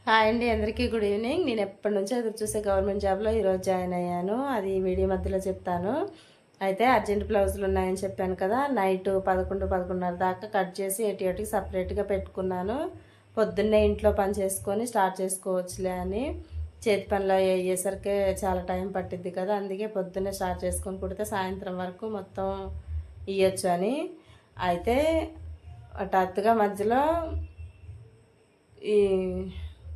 Hi అండి, అందరికీ good evening. నేను ఎప్పటి నుంచో ఎదురు చూసే గవర్నమెంట్ జాబ్లో ఈరోజు జాయిన్ అయ్యాను. అది వీడియో మధ్యలో చెప్తాను. అయితే అర్జెంట్ బ్లౌజులు ఉన్నాయని చెప్పాను కదా, నైట్ 11:30 దాకా కట్ చేసి ఎటు సపరేట్గా పెట్టుకున్నాను. పొద్దున్నే ఇంట్లో పని చేసుకొని స్టార్ట్ చేసుకోవచ్చులే అని. చేతి పనిలో అయ్యేసరికి చాలా టైం పట్టిద్ది కదా, అందుకే పొద్దున్నే స్టార్ట్ చేసుకొని కుడితే సాయంత్రం వరకు మొత్తం ఇవ్వచ్చు అని. అయితే హఠాత్తుగా మధ్యలో ఈ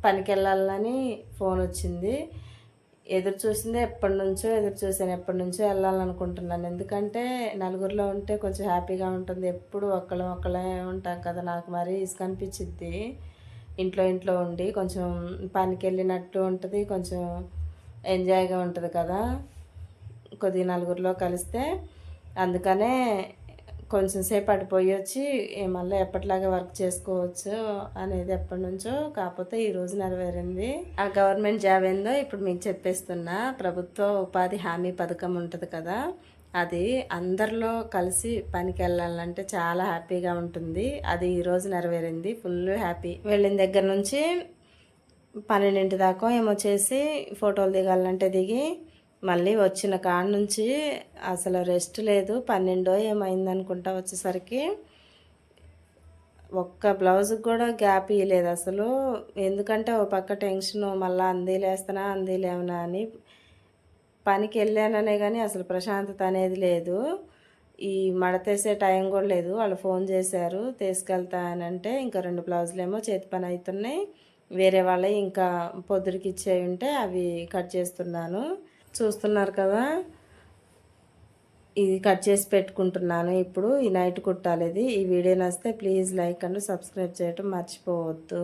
పనికి వెళ్ళాలని ఫోన్ వచ్చింది. ఎప్పటి నుంచో ఎదురు చూసాను, ఎప్పటి నుంచో వెళ్ళాలనుకుంటున్నాను. ఎందుకంటే నలుగురిలో ఉంటే కొంచెం హ్యాపీగా ఉంటుంది. ఎప్పుడు ఒక్కళ్ళే ఉంటాం కదా, నాకు మరీ ఇసుకనిపించిద్ది. ఇంట్లో ఉండి కొంచెం పనికి వెళ్ళినట్టు ఉంటుంది, కొంచెం ఎంజాయ్గా ఉంటుంది కదా కొద్దిగా నలుగురిలో కలిస్తే. అందుకనే కొంచెం సేపు అడిపోయి వచ్చి మళ్ళీ ఎప్పటిలాగా వర్క్ చేసుకోవచ్చు అనేది ఎప్పటి నుంచో, కాకపోతే ఈరోజు నెరవేరింది. ఆ గవర్నమెంట్ జాబ్ ఏందో ఇప్పుడు మీకు చెప్పేస్తున్నా. ప్రభుత్వ ఉపాధి హామీ పథకం ఉంటుంది కదా, అది అందరిలో కలిసి పనికి వెళ్ళాలంటే చాలా హ్యాపీగా ఉంటుంది. అది ఈరోజు నెరవేరింది. Full happy. వెళ్ళిన దగ్గర నుంచి 12 దాకా ఏమో చేసి ఫోటోలు దిగాలంటే దిగి, మళ్ళీ వచ్చిన కాడ నుంచి అసలు రెస్ట్ లేదు. 12 ఏమైందనుకుంటా వచ్చేసరికి. ఒక్క బ్లౌజ్కి కూడా గ్యాప్ ఇవ్వలేదు అసలు. ఎందుకంటే ఓ పక్క టెన్షను, మళ్ళీ అందిలేమనా అని. పనికి వెళ్ళాననే కానీ అసలు ప్రశాంతత అనేది లేదు. ఈ మడతేసే టైం కూడా లేదు. వాళ్ళు ఫోన్ చేశారు తీసుకెళ్తానంటే, ఇంకా 2 బ్లౌజులేమో చేతి పని అవుతున్నాయి. వేరే వాళ్ళే ఇంకా పొద్దురికి ఇచ్చేవి ఉంటే అవి కట్ చేస్తున్నాను. చూస్తున్నారు కదా, ఇది కట్ చేసి పెట్టుకుంటున్నాను. ఇప్పుడు ఈ నైట్ కుట్టాలి ఇది. ఈ వీడియో నచ్చితే ప్లీజ్ లైక్ అండ్ సబ్స్క్రైబ్ చేయటం మర్చిపోవద్దు.